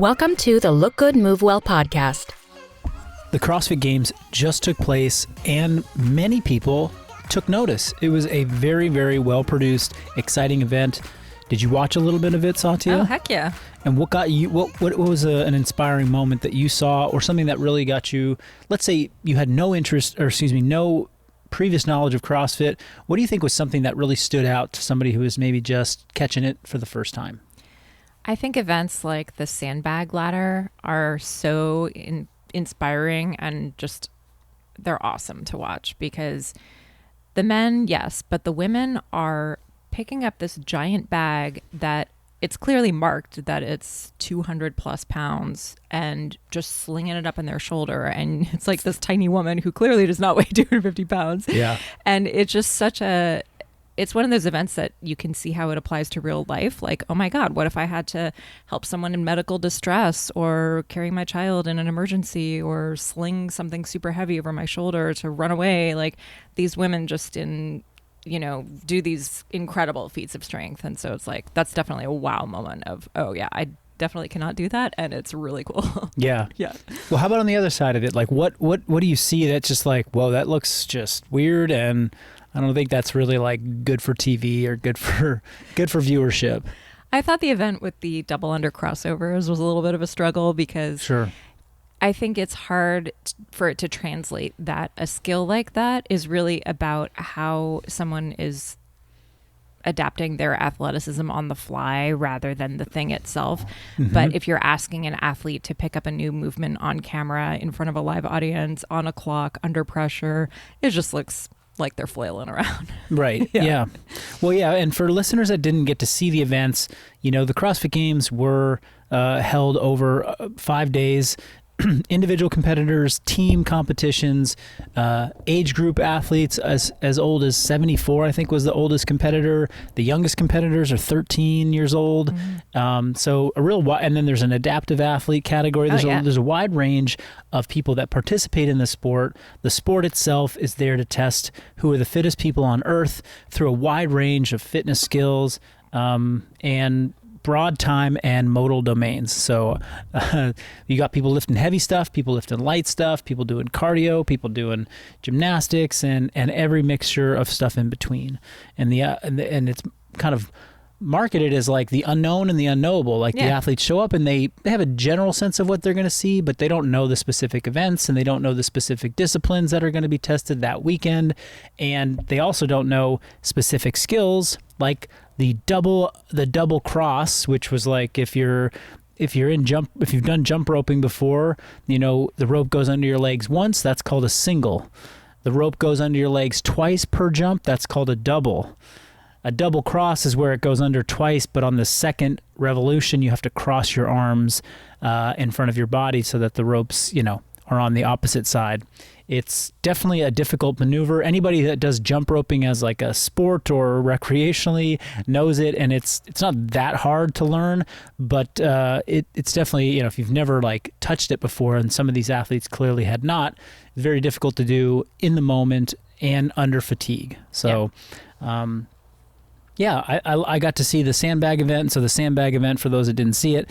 Welcome to the Look Good, Move Well podcast. The CrossFit Games just took place and many people took notice. It was a very, very well-produced, exciting event. Did you watch a little bit of it, Satya? Oh, heck yeah. And what got you, what was an inspiring moment that you saw or something that really got you, let's say you had no previous knowledge of CrossFit. What do you think was something that really stood out to somebody who was maybe just catching it for the first time? I think events like the sandbag ladder are so inspiring and just, they're awesome to watch because the men, yes, but the women are picking up this giant bag that it's clearly marked that it's 200 plus pounds and just slinging it up on their shoulder. And it's like this tiny woman who clearly does not weigh 250 pounds. Yeah. And it's just it's one of those events that you can see how it applies to real life. Like, oh my God, what if I had to help someone in medical distress or carry my child in an emergency or sling something super heavy over my shoulder to run away? Like these women just do these incredible feats of strength. And so it's like, that's definitely a wow moment of, oh yeah, I definitely cannot do that. And it's really cool. Yeah. Yeah. Well, how about on the other side of it? Like what do you see that's just like, whoa, that looks just weird. And I don't think that's really like good for TV or good for viewership. I thought the event with the double under crossovers was a little bit of a struggle because Sure. I think it's hard for it to translate that a skill like that is really about how someone is adapting their athleticism on the fly rather than the thing itself. Mm-hmm. But if you're asking an athlete to pick up a new movement on camera in front of a live audience, on a clock, under pressure, it just looks like they're flailing around. Right. Yeah. Well, yeah. And for listeners that didn't get to see the events, the CrossFit Games were held over 5 days. Individual competitors, team competitions, age group athletes as old as 74, I think was the oldest competitor. The youngest competitors are 13 years old. Mm-hmm. So a real wide, and then there's an adaptive athlete category. There's a wide range of people that participate in the sport. The sport itself is there to test who are the fittest people on earth through a wide range of fitness skills, and broad time and modal domains. So you got people lifting heavy stuff, people lifting light stuff, people doing cardio, people doing gymnastics, and every mixture of stuff in between. And and it's kind of marketed as like the unknown and the unknowable. Like the athletes show up and they have a general sense of what they're going to see, but they don't know the specific events and they don't know the specific disciplines that are going to be tested that weekend. And they also don't know specific skills like the double cross, which was like if you've done jump roping before, the rope goes under your legs once, that's called a single. The rope goes under your legs twice per jump, that's called a double. A double cross is where it goes under twice, but on the second revolution, you have to cross your arms in front of your body so that the ropes, are on the opposite side. It's definitely a difficult maneuver. Anybody that does jump roping as like a sport or recreationally knows it, and it's not that hard to learn, but it's definitely, if you've never like touched it before, and some of these athletes clearly had not, it's very difficult to do in the moment and under fatigue. So, I got to see the sandbag event. So the sandbag event, for those that didn't see it,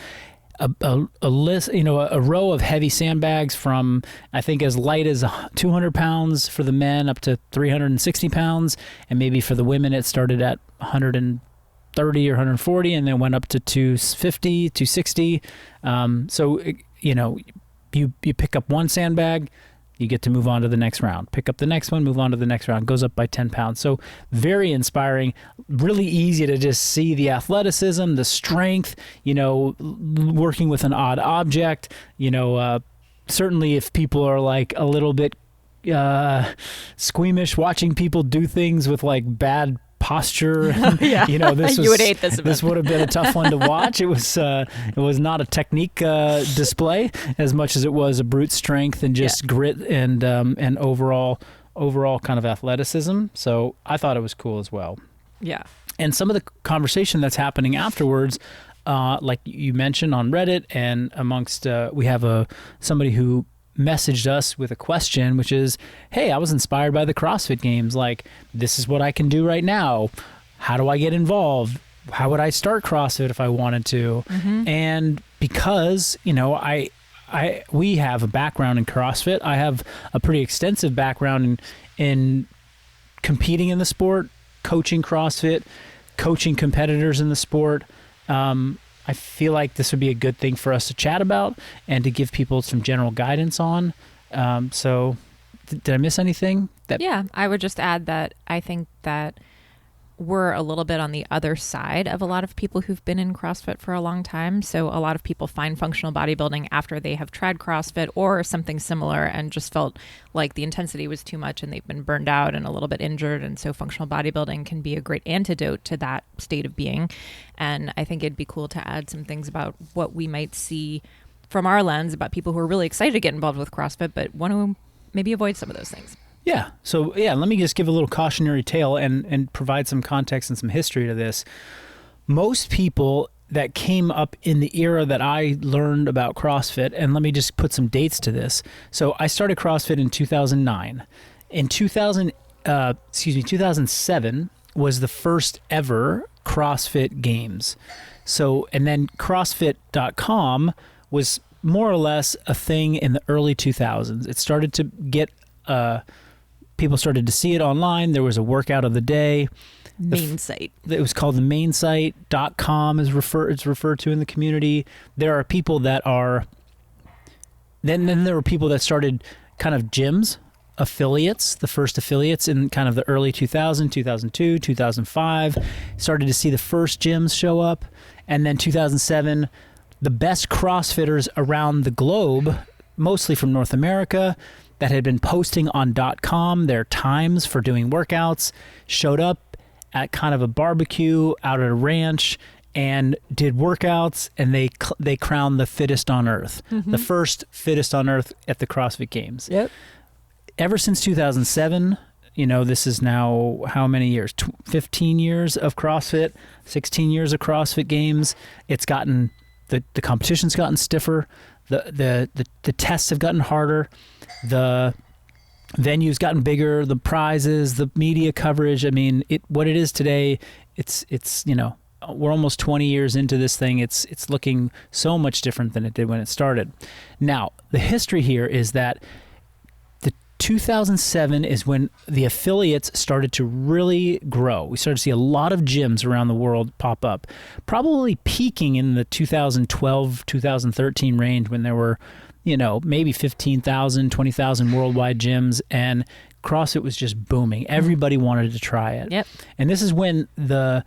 a list, a row of heavy sandbags from, I think, as light as 200 pounds for the men up to 360 pounds. And maybe for the women, it started at 130 or 140 and then went up to 250, 260. You pick up one sandbag, you get to move on to the next round. Pick up the next one, move on to the next round. Goes up by 10 pounds. So very inspiring, really easy to just see the athleticism, the strength, working with an odd object. Certainly if people are like a little bit squeamish watching people do things with like bad posture. This you would hate this event. This would have been a tough one to watch. It was not a technique display as much as it was a brute strength and just grit and overall kind of athleticism. So I thought it was cool as well. Yeah. And some of the conversation that's happening afterwards, like you mentioned on Reddit and amongst, we have somebody who messaged us with a question, which is, hey, I was inspired by the CrossFit Games. Like, this is what I can do right now. How do I get involved? how would I start CrossFit if I wanted to? And because, we have a background in CrossFit. I have a pretty extensive background in competing in the sport, coaching CrossFit, coaching competitors in the sport. I feel like this would be a good thing for us to chat about and to give people some general guidance on. So did I miss anything? Yeah, I would just add that I think that we're a little bit on the other side of a lot of people who've been in CrossFit for a long time. So a lot of people find functional bodybuilding after they have tried CrossFit or something similar and just felt like the intensity was too much and they've been burned out and a little bit injured. And so functional bodybuilding can be a great antidote to that state of being. And I think it'd be cool to add some things about what we might see from our lens about people who are really excited to get involved with CrossFit, but want to maybe avoid some of those things. Yeah. So, let me just give a little cautionary tale and provide some context and some history to this. Most people that came up in the era that I learned about CrossFit, and let me just put some dates to this. So I started CrossFit in 2009. In 2007 was the first ever CrossFit Games. So, and then CrossFit.com was more or less a thing in the early 2000s. It started to get, people started to see it online. There was a workout of the day. Main site. It was called the main site.com it's referred to in the community. There are people that are, then there were people that started kind of gyms, affiliates, the first affiliates in kind of the early 2000, 2002, 2005, started to see the first gyms show up. And then 2007, the best CrossFitters around the globe, mostly from North America, that had been posting on .com their times for doing workouts, showed up at kind of a barbecue out at a ranch and did workouts, and they crowned the fittest on earth, the first fittest on earth at the CrossFit Games. Yep. Ever since 2007, this is now how many years? 15 years of CrossFit, 16 years of CrossFit Games. It's gotten, the competition's gotten stiffer. The tests have gotten harder. The venue's gotten bigger. The prizes, the media coverage. I mean, what it is today, it's we're almost 20 years into this thing. It's looking so much different than it did when it started. Now, the history here is that 2007 is when the affiliates started to really grow. We started to see a lot of gyms around the world pop up, probably peaking in the 2012, 2013 range when there were, maybe 15,000, 20,000 worldwide gyms, and CrossFit was just booming. Everybody wanted to try it. Yep. And this is when the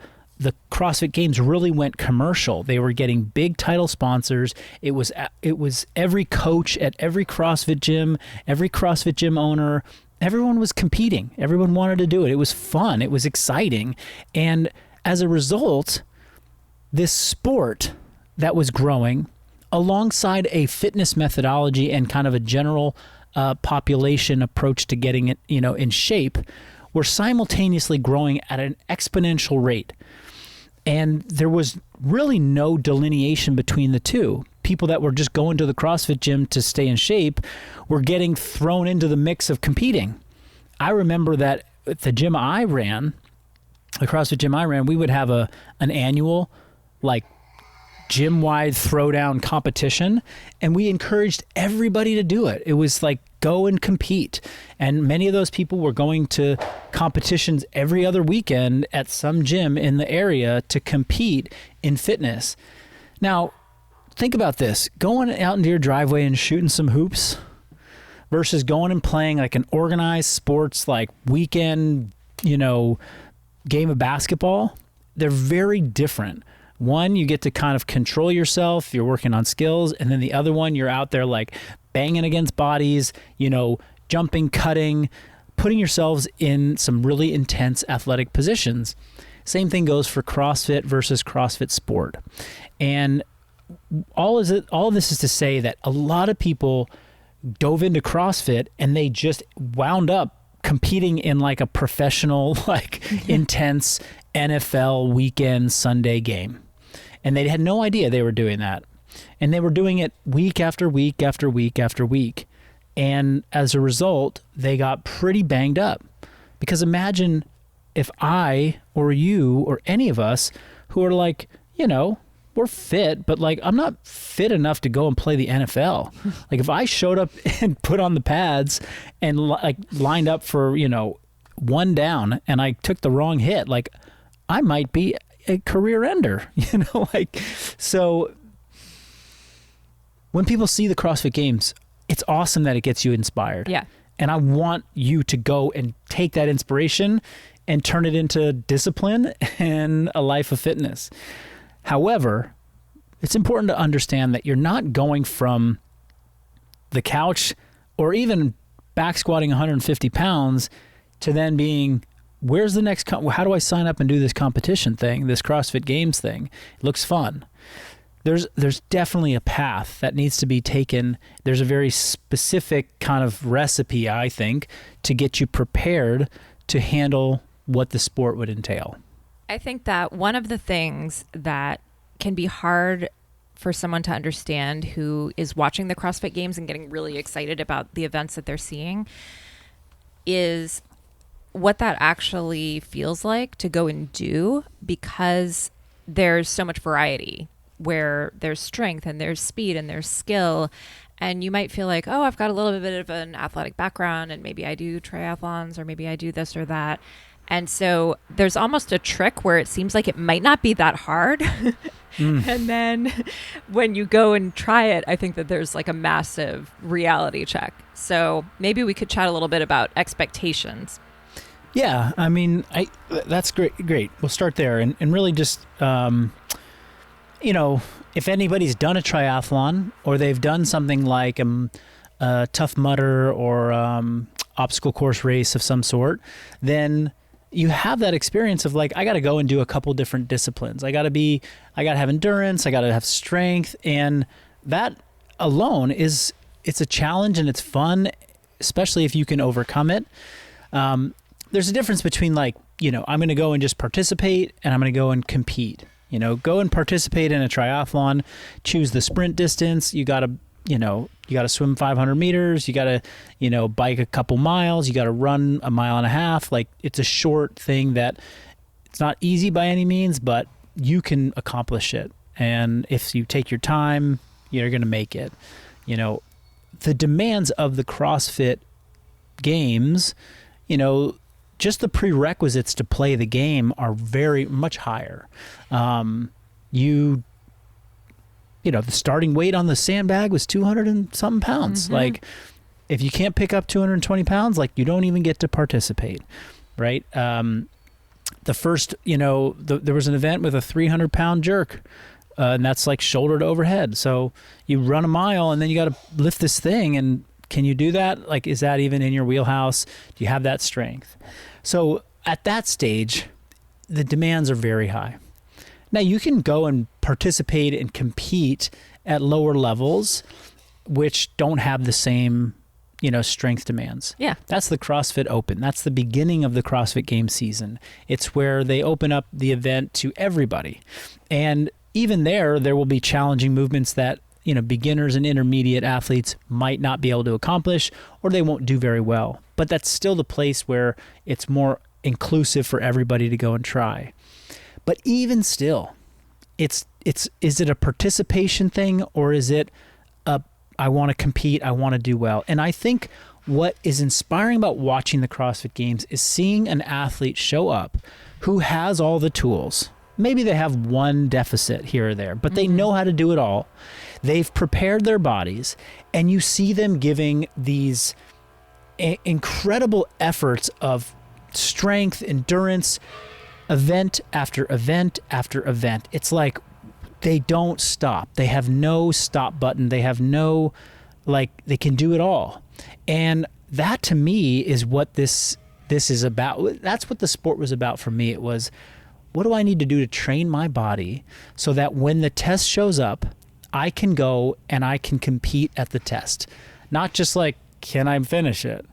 CrossFit Games really went commercial. They were getting big title sponsors. It was every coach at every CrossFit gym, every CrossFit gym owner, everyone was competing. Everyone wanted to do it. It was fun. It was exciting. And as a result, this sport that was growing alongside a fitness methodology and kind of a general population approach to getting it, in shape, were simultaneously growing at an exponential rate. And there was really no delineation between the two. People that were just going to the CrossFit gym to stay in shape were getting thrown into the mix of competing. I remember that at the gym I ran, the CrossFit gym I ran, we would have an annual gym-wide throwdown competition, and we encouraged everybody to do it. It was like, go and compete. And many of those people were going to competitions every other weekend at some gym in the area to compete in fitness. Now, think about this. Going out into your driveway and shooting some hoops versus going and playing like an organized sports weekend, game of basketball. They're very different. One, you get to kind of control yourself. You're working on skills. And then the other one, you're out there banging against bodies, jumping, cutting, putting yourselves in some really intense athletic positions. Same thing goes for CrossFit versus CrossFit sport. And all of this is to say that a lot of people dove into CrossFit and they just wound up competing in a professional, intense NFL weekend Sunday game. And they had no idea they were doing that. And they were doing it week after week after week after week. And as a result, they got pretty banged up. Because imagine if I or you or any of us who are like, we're fit, but like I'm not fit enough to go and play the NFL. Like if I showed up and put on the pads and like lined up for, one down and I took the wrong hit, like I might be a career ender, so when people see the CrossFit Games, it's awesome that it gets you inspired. Yeah. And I want you to go and take that inspiration and turn it into discipline and a life of fitness. However, it's important to understand that you're not going from the couch or even back squatting 150 pounds to then being, where's the next, how do I sign up and do this competition thing, this CrossFit Games thing? It looks fun. There's definitely a path that needs to be taken. There's a very specific kind of recipe, I think, to get you prepared to handle what the sport would entail. I think that one of the things that can be hard for someone to understand who is watching the CrossFit Games and getting really excited about the events that they're seeing is what that actually feels like to go and do, because there's so much variety where there's strength and there's speed and there's skill. And you might feel like, oh, I've got a little bit of an athletic background and maybe I do triathlons or maybe I do this or that. And so there's almost a trick where it seems like it might not be that hard. And then when you go and try it, I think that there's like a massive reality check. So maybe we could chat a little bit about expectations. Yeah, I mean, that's great. We'll start there and really just, if anybody's done a triathlon or they've done something like a Tough Mudder or obstacle course race of some sort, then you have that experience of like, I got to go and do a couple different disciplines. I got to have endurance. I got to have strength. And that alone it's a challenge and it's fun, especially if you can overcome it. There's a difference between like, I'm going to go and just participate and I'm going to go and compete. Go and participate in a triathlon, choose the sprint distance. You got to swim 500 meters. You got to, bike a couple miles. You got to run a mile and a half. Like it's a short thing that it's not easy by any means, but you can accomplish it. And if you take your time, you're going to make it. The demands of the CrossFit Games, just the prerequisites to play the game are very much higher. The starting weight on the sandbag was 200 and something pounds. Mm-hmm. Like if you can't pick up 220 pounds, like you don't even get to participate. Right. The first, there was an event with a 300 pound jerk, and that's like shoulder to overhead. So you run a mile and then you got to lift this thing. And can you do that? Like, is that even in your wheelhouse? Do you have that strength? So at that stage, the demands are very high. Now you can go and participate and compete at lower levels, which don't have the same, strength demands. Yeah. That's the CrossFit Open. That's the beginning of the CrossFit Games season. It's where they open up the event to everybody. And even there will be challenging movements that, beginners and intermediate athletes might not be able to accomplish, or they won't do very well. But that's still the place where it's more inclusive for everybody to go and try. But even still, is it a participation thing, or is it I want to compete, I want to do well? And I think what is inspiring about watching the CrossFit Games is seeing an athlete show up who has all the tools. Maybe they have one deficit here or there, but they know how to do it all. They've prepared their bodies, and you see them giving these incredible efforts of strength, endurance, event after event after event. It's like they don't stop. They have no stop button. They have no, they can do it all. And that to me is what this is about. That's what the sport was about for me. It was, what do I need to do to train my body so that when the test shows up, I can go and I can compete at the test? Not just like, can I finish it?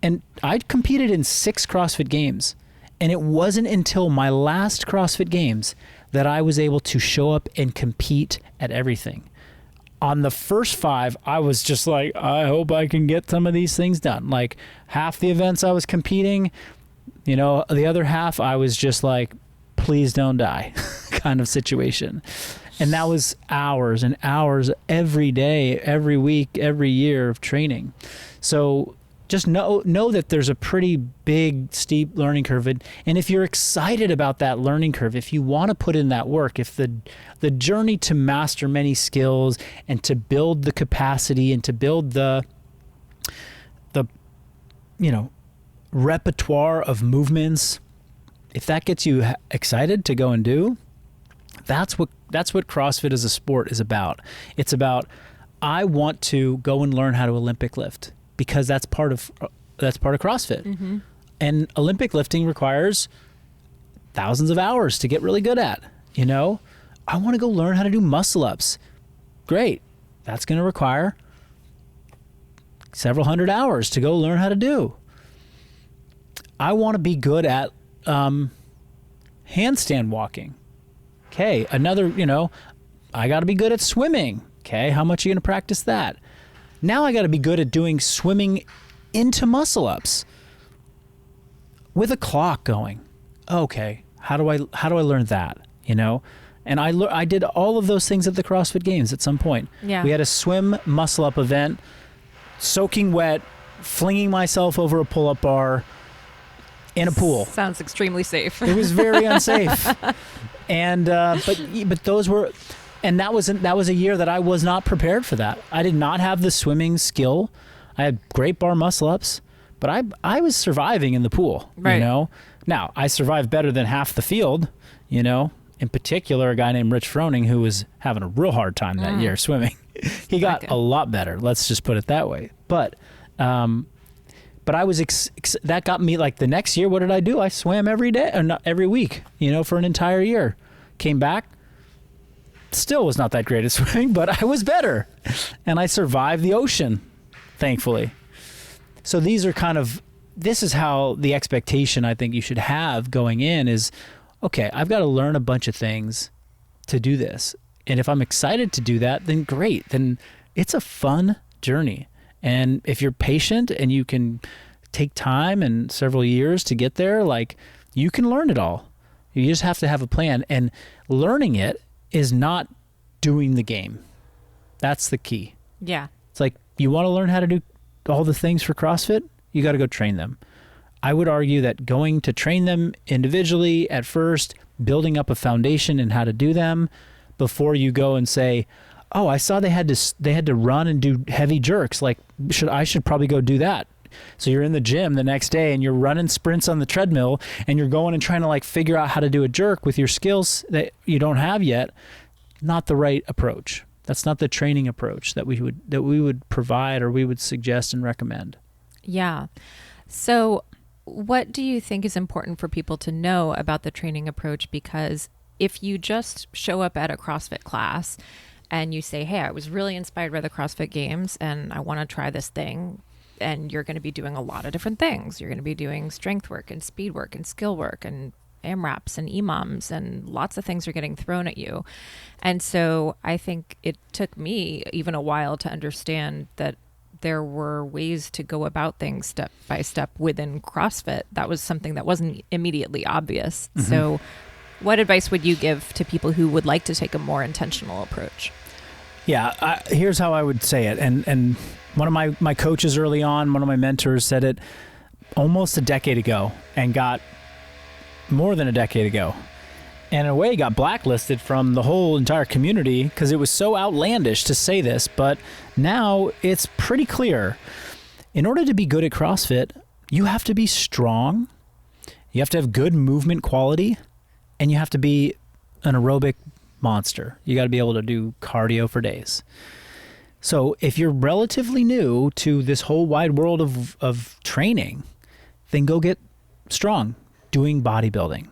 And I competed in 6 CrossFit Games, and it wasn't until my last CrossFit Games that I was able to show up and compete at everything. On the first 5, I was just like, I hope I can get some of these things done. Like half the events I was competing, the other half I was just like, please don't die kind of situation. And that was hours and hours every day, every week, every year of training. So just know that there's a pretty big, steep learning curve. And if you're excited about that learning curve, if you want to put in that work, if the journey to master many skills and to build the capacity and to build the repertoire of movements, if that gets you excited to go and do, that's what CrossFit as a sport is about. It's about, I want to go and learn how to Olympic lift, because that's part of CrossFit. Mm-hmm. And Olympic lifting requires thousands of hours to get really good at. I want to go learn how to do muscle ups. Great. That's going to require several hundred hours to go learn how to do. I want to be good at handstand walking. Okay, another, I got to be good at swimming. Okay, how much are you going to practice that? Now I got to be good at doing swimming into muscle ups with a clock going. Okay, how do I learn that? And I did all of those things at the CrossFit Games at some point. Yeah. We had a swim muscle up event, soaking wet, flinging myself over a pull-up bar in a pool. Sounds extremely safe. It was very unsafe. And but those were, and that was a year that I was not prepared for that. I did not have the swimming skill. I had great bar muscle ups, but I was surviving in the pool. Right. Now I survived better than half the field. In particular, a guy named Rich Froning, who was having a real hard time that year swimming. He got a lot better. Let's just put it that way. But I was that got me, like, the next year. What did I do? I swam every day, or not every week, for an entire year. Came back, still was not that great at swimming, but I was better, and I survived the ocean, thankfully. So this is how the expectation I think you should have going in is, okay, I've got to learn a bunch of things to do this. And if I'm excited to do that, then great. Then it's a fun journey. And if you're patient and you can take time and several years to get there, like, you can learn it all. You just have to have a plan. And learning it is not doing the game. That's the key. Yeah. It's like, you want to learn how to do all the things for CrossFit? You got to go train them. I would argue that going to train them individually at first, building up a foundation in how to do them before you go and say, oh, I saw they had to run and do heavy jerks. Like, I should probably go do that. So you're in the gym the next day and you're running sprints on the treadmill and you're going and trying to, like, figure out how to do a jerk with your skills that you don't have yet. Not the right approach. That's not the training approach that we would provide or we would suggest and recommend. Yeah. So what do you think is important for people to know about the training approach? Because if you just show up at a CrossFit class and you say, hey, I was really inspired by the CrossFit Games and I want to try this thing, and you're going to be doing a lot of different things. You're going to be doing strength work and speed work and skill work and AMRAPs and EMOMs, and lots of things are getting thrown at you. And so I think it took me even a while to understand that there were ways to go about things step by step within CrossFit. That was something that wasn't immediately obvious. Mm-hmm. So what advice would you give to people who would like to take a more intentional approach? Yeah, here's how I would say it. And one of my coaches early on, one of my mentors, said it almost a decade ago, and got more than a decade ago. And in a way got blacklisted from the whole entire community because it was so outlandish to say this. But now it's pretty clear. In order to be good at CrossFit, you have to be strong, you have to have good movement quality, and you have to be an aerobic monster. You got to be able to do cardio for days. So if you're relatively new to this whole wide world of training, then go get strong doing bodybuilding.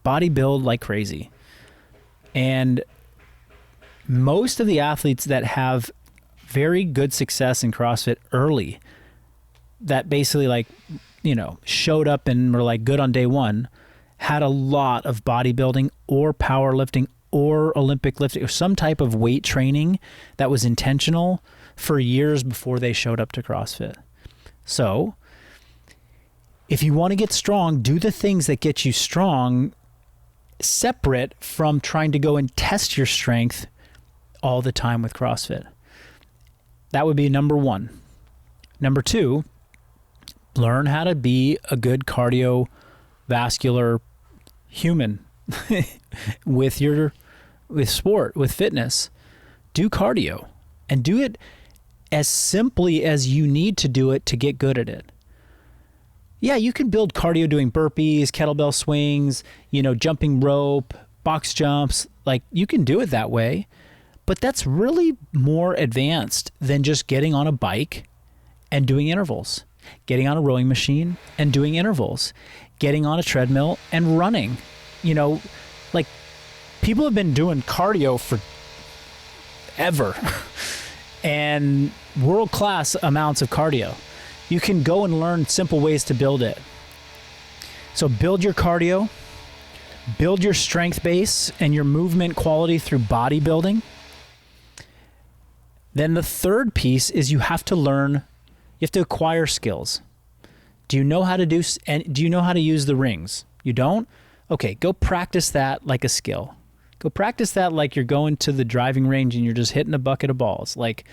Bodybuild like crazy. And most of the athletes that have very good success in CrossFit early, that basically, like, showed up and were like good on day one, had a lot of bodybuilding or powerlifting or Olympic lifting or some type of weight training that was intentional for years before they showed up to CrossFit. So if you want to get strong, do the things that get you strong separate from trying to go and test your strength all the time with CrossFit. That would be number one. Number two, learn how to be a good cardiovascular human with sport, with fitness. Do cardio and do it as simply as you need to do it to get good at it. Yeah, you can build cardio doing burpees, kettlebell swings, jumping rope, box jumps. Like, you can do it that way, but that's really more advanced than just getting on a bike and doing intervals, getting on a rowing machine and doing intervals, getting on a treadmill and running. Like, people have been doing cardio forever and world-class amounts of cardio. You can go and learn simple ways to build it. So build your cardio, build your strength base and your movement quality through bodybuilding. Then the third piece is you have to acquire skills. Do you know how to use the rings? You don't? Okay, go practice that like a skill. Go practice that like you're going to the driving range and you're just hitting a bucket of balls. Like,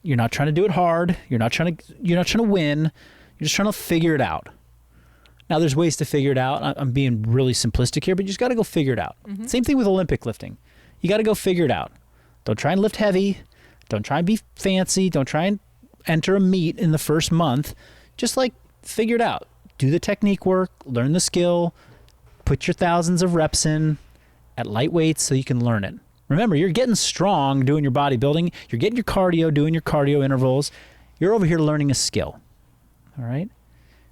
you're not trying to do it hard. You're not trying to win. You're just trying to figure it out. Now, there's ways to figure it out. I'm being really simplistic here, but you just got to go figure it out. Mm-hmm. Same thing with Olympic lifting. You got to go figure it out. Don't try and lift heavy. Don't try and be fancy. Don't try and enter a meet in the first month. Just figure it out. Do the technique work, learn the skill, put your thousands of reps in at light weights so you can learn it. Remember, you're getting strong doing your bodybuilding. You're getting your cardio, doing your cardio intervals. You're over here learning a skill. All right?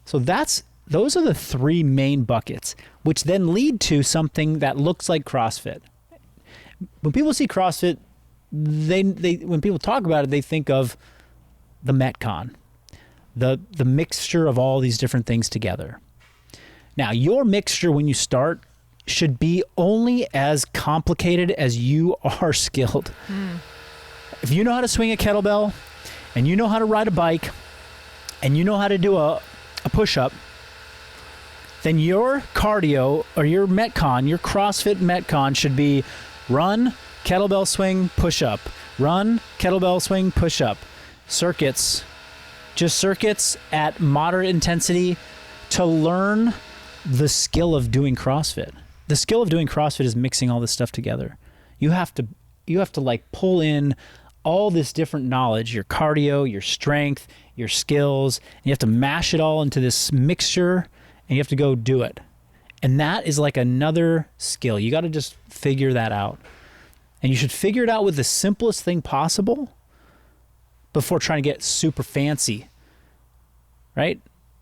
So those are the three main buckets, which then lead to something that looks like CrossFit. When people see CrossFit, when people talk about it, they think of the Metcon, the mixture of all these different things together. Now, your mixture when you start should be only as complicated as you are skilled. If you know how to swing a kettlebell and you know how to ride a bike and you know how to do a push-up, then your cardio or your Metcon, your CrossFit Metcon should be run, kettlebell swing, push-up. Run, kettlebell swing, push-up. Circuits at moderate intensity to learn the skill of doing CrossFit. The skill of doing CrossFit is mixing all this stuff together. You have to pull in all this different knowledge, your cardio, your strength, your skills, and you have to mash it all into this mixture and you have to go do it. And that is like another skill. You got to just figure that out. And you should figure it out with the simplest thing possible before trying to get super fancy, right?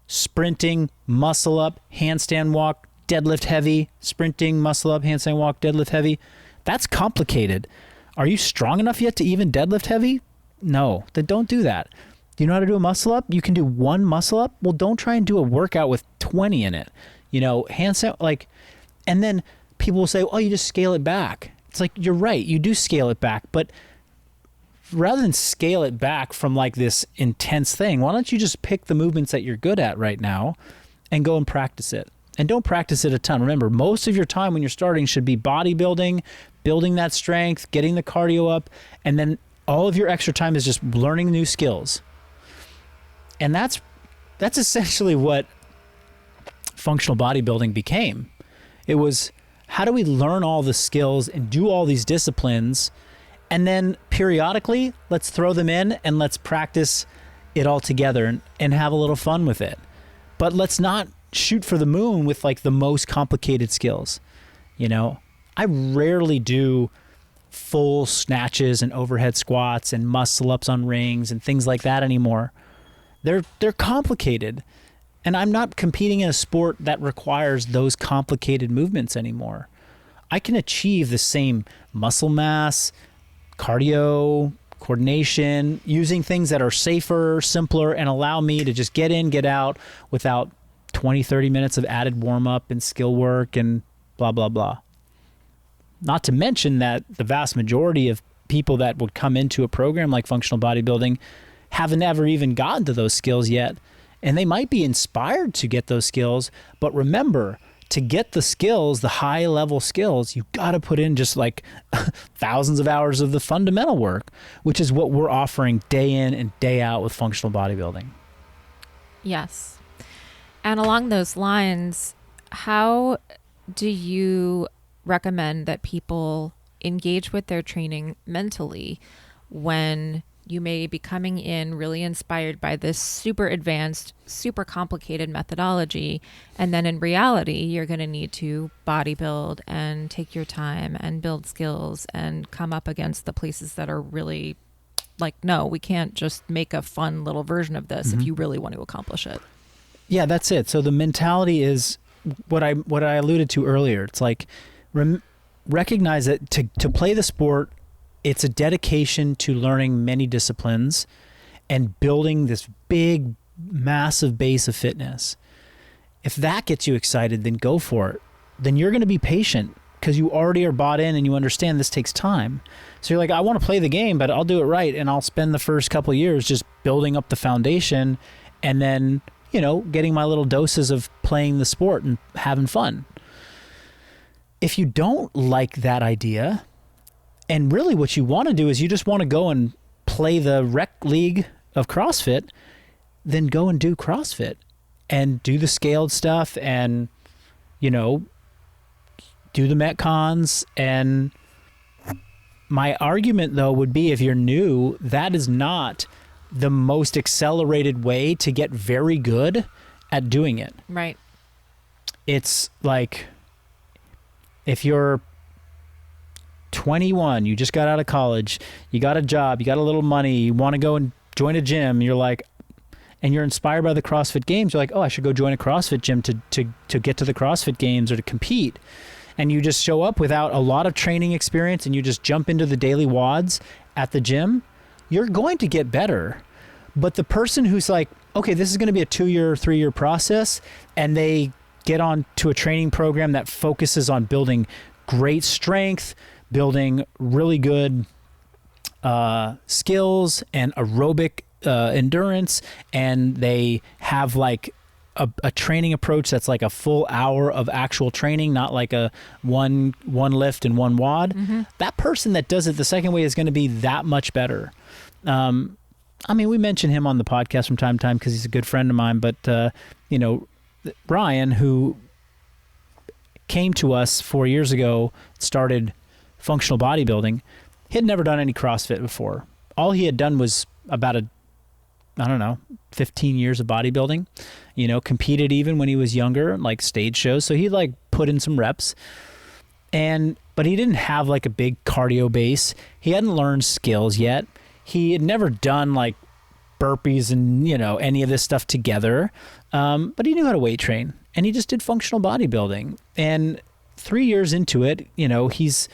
Sprinting, muscle up, handstand walk, deadlift heavy, sprinting, muscle up, handstand walk, deadlift heavy. That's complicated. Are you strong enough yet to even deadlift heavy? No, then don't do that. Do you know how to do a muscle up? You can do one muscle up. Well, don't try and do a workout with 20 in it. Handstand, and then people will say, oh, you just scale it back. It's like, you're right. You do scale it back, but rather than scale it back from this intense thing, why don't you just pick the movements that you're good at right now and go and practice it? And don't practice it a ton. Remember, most of your time when you're starting should be bodybuilding, building that strength, getting the cardio up, and then all of your extra time is just learning new skills. And that's essentially what functional bodybuilding became. It was, how do we learn all the skills and do all these disciplines, and then periodically let's throw them in and let's practice it all together and have a little fun with it. But let's not shoot for the moon with the most complicated skills. I rarely do full snatches and overhead squats and muscle ups on rings and things like that anymore. They're complicated, and I'm not competing in a sport that requires those complicated movements anymore. I can achieve the same muscle mass, cardio, coordination, using things that are safer, simpler, and allow me to just get in, get out without 20, 30 minutes of added warm-up and skill work and blah, blah, blah. Not to mention that the vast majority of people that would come into a program like functional bodybuilding haven't ever even gotten to those skills yet. And they might be inspired to get those skills, but remember, to get the skills, the high level skills, you got to put in just like thousands of hours of the fundamental work, which is what we're offering day in and day out with functional bodybuilding. Yes. And along those lines, how do you recommend that people engage with their training mentally when you may be coming in really inspired by this super advanced, super complicated methodology, and then in reality, you're going to need to bodybuild and take your time and build skills and come up against the places that are really like, no, we can't just make a fun little version of this if you really want to accomplish it. Yeah, that's it. So the mentality is what I alluded to earlier. It's like recognize that to play the sport, it's a dedication to learning many disciplines and building this big, massive base of fitness. If that gets you excited, then go for it. Then you're going to be patient because you already are bought in and you understand this takes time. So you're like, I want to play the game, but I'll do it right. And I'll spend the first couple of years just building up the foundation and then, getting my little doses of playing the sport and having fun. If you don't like that idea, and really what you want to do is you just want to go and play the rec league of CrossFit, then go and do CrossFit and do the scaled stuff and, do the Metcons. And my argument, though, would be if you're new, that is not the most accelerated way to get very good at doing it. Right. It's like if you're 21, you just got out of college, you got a job, you got a little money, you want to go and join a gym, you're like, and you're inspired by the CrossFit Games, you're like, oh, I should go join a CrossFit gym to get to the CrossFit Games or to compete. And you just show up without a lot of training experience and you just jump into the daily WODs at the gym, you're going to get better. But the person who's like, okay, this is going to be a 2-year, 3-year process, and they get on to a training program that focuses on building great strength, building really good skills and aerobic endurance, and they have like a training approach that's like a full hour of actual training, not like a one lift and one WOD. That person that does it the second way is going to be that much better. We mention him on the podcast from time to time because he's a good friend of mine, but Ryan, who came to us 4 years ago, started functional bodybuilding. He had never done any CrossFit before. All he had done was about 15 years of bodybuilding, competed even when he was younger, like stage shows. So he like put in some reps but he didn't have like a big cardio base. He hadn't learned skills yet. He had never done like burpees and, any of this stuff together. But he knew how to weight train and he just did functional bodybuilding. And 3 years into it, he's,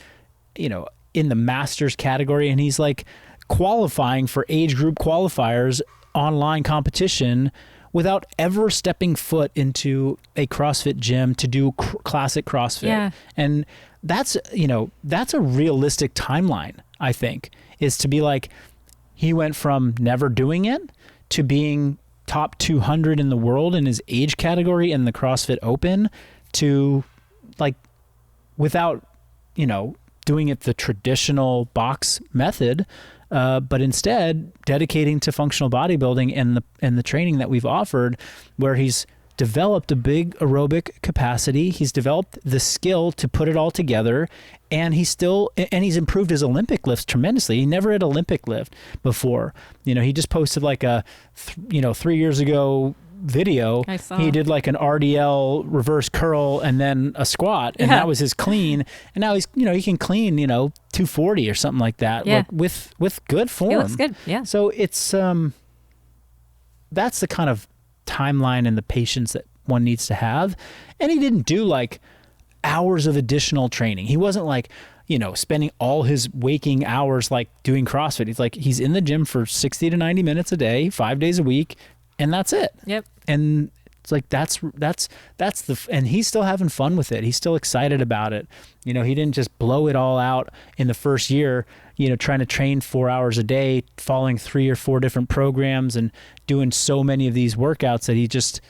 in the masters category and he's like qualifying for age group qualifiers online competition without ever stepping foot into a CrossFit gym to do classic CrossFit. Yeah. And that's a realistic timeline, I think, is to be like, he went from never doing it to being top 200 in the world in his age category in the CrossFit Open to like, without, doing it the traditional box method, but instead dedicating to functional bodybuilding and the training that we've offered, where he's developed a big aerobic capacity. He's developed the skill to put it all together, and he's improved his Olympic lifts tremendously. He never had Olympic lift before. He just posted like a 3 years ago video. I saw. He did like an RDL reverse curl and then a squat, and that was his clean. And now he's he can clean 240 or something like that. Yeah. with good form. He looks good. Yeah. So it's that's the kind of timeline and the patience that one needs to have. And he didn't do like hours of additional training. He wasn't like spending all his waking hours like doing CrossFit. He's in the gym for 60 to 90 minutes a day, 5 days a week. And that's it. Yep. And it's like, and he's still having fun with it. He's still excited about it. He didn't just blow it all out in the first year, trying to train 4 hours a day, following 3 or 4 different programs and doing so many of these workouts that he just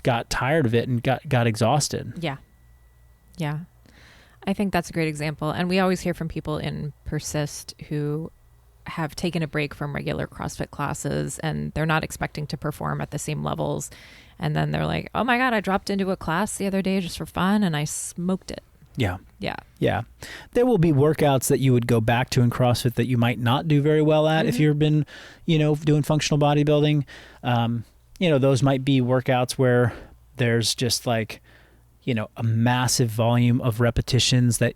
got tired of it and got exhausted. Yeah. Yeah. I think that's a great example. And we always hear from people in Persist who have taken a break from regular CrossFit classes and they're not expecting to perform at the same levels. And then they're like, oh my God, I dropped into a class the other day just for fun and I smoked it. Yeah. Yeah. Yeah. There will be workouts that you would go back to in CrossFit that you might not do very well at if you've been, doing functional bodybuilding. Those might be workouts where there's just like, a massive volume of repetitions that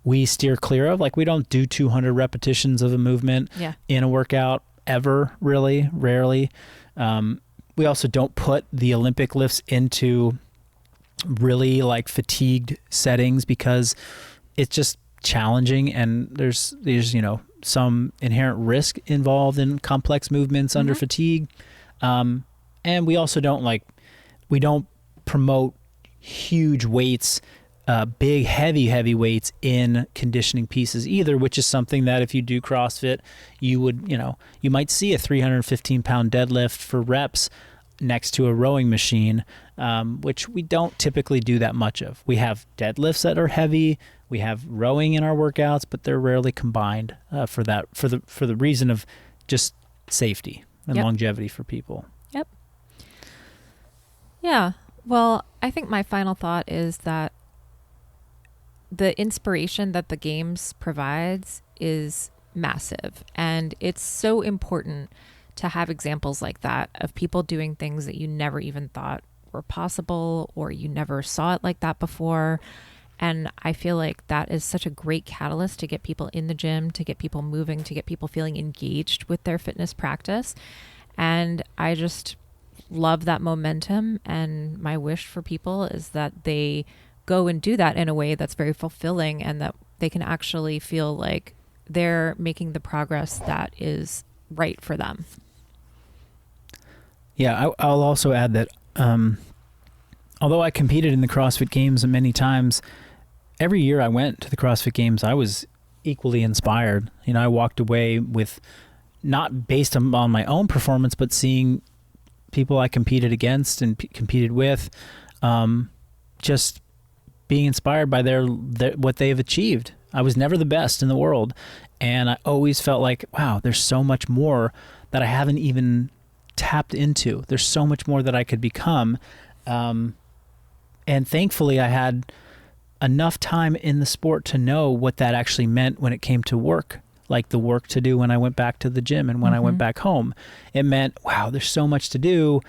we steer clear of. Like we don't do 200 repetitions of a movement in a workout ever, really, rarely. We also don't put the Olympic lifts into really like fatigued settings because it's just challenging and there's some inherent risk involved in complex movements under fatigue. And we also don't promote huge weights, big, heavy weights in conditioning pieces either, which is something that if you do CrossFit, you would, you might see a 315 pound deadlift for reps next to a rowing machine, which we don't typically do that much of. We have deadlifts that are heavy. We have rowing in our workouts, but they're rarely combined for the reason of just safety and longevity for people. Yep. Yeah. Well, I think my final thought is that the inspiration that the games provides is massive. And it's so important to have examples like that of people doing things that you never even thought were possible or you never saw it like that before. And I feel like that is such a great catalyst to get people in the gym, to get people moving, to get people feeling engaged with their fitness practice. And I just love that momentum, and my wish for people is that they go and do that in a way that's very fulfilling and that they can actually feel like they're making the progress that is right for them. Yeah, I'll also add that although I competed in the CrossFit Games many times, every year I went to the CrossFit Games, I was equally inspired. I walked away with, not based on my own performance, but seeing people I competed against and competed with, just being inspired by their what they've achieved. I was never the best in the world, and I always felt like, wow, there's so much more that I haven't even tapped into. There's so much more that I could become, and thankfully I had enough time in the sport to know what that actually meant when it came to work. Like the work to do when I went back to the gym and when I went back home. It meant, wow, there's so much to do.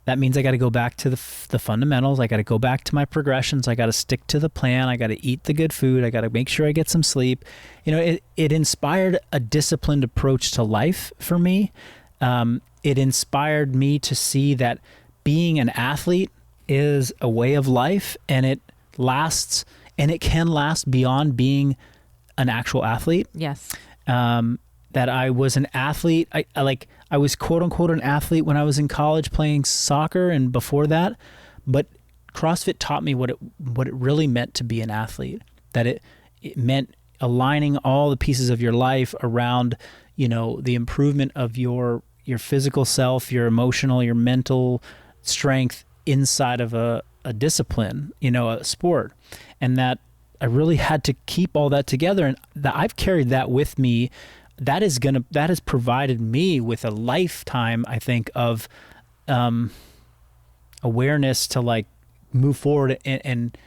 That means I got to go back to the fundamentals. I got to go back to my progressions. I got to stick to the plan. I got to eat the good food. I got to make sure I get some sleep. It inspired a disciplined approach to life for me. It inspired me to see that being an athlete is a way of life, and it lasts, and it can last beyond being an actual athlete. Yes. That I was an athlete. I was quote unquote an athlete when I was in college playing soccer and before that, but CrossFit taught me what it really meant to be an athlete. That it meant aligning all the pieces of your life around, the improvement of your physical self, your emotional, your mental strength inside of a discipline, a sport. And that I really had to keep all that together, and that I've carried that with me. That has provided me with a lifetime, I think, of awareness to like move forward and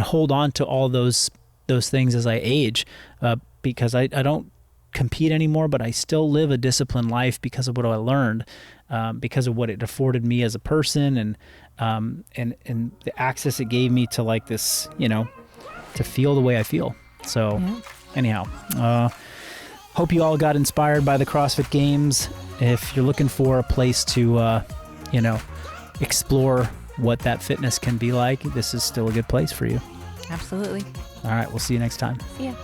hold on to all those things as I age, because I don't compete anymore, but I still live a disciplined life because of what I learned, because of what it afforded me as a person, and the access it gave me to like this, to feel the way I feel. So anyhow, hope you all got inspired by the CrossFit Games. If you're looking for a place to, explore what that fitness can be like, this is still a good place for you. Absolutely. All right. We'll see you next time. See ya.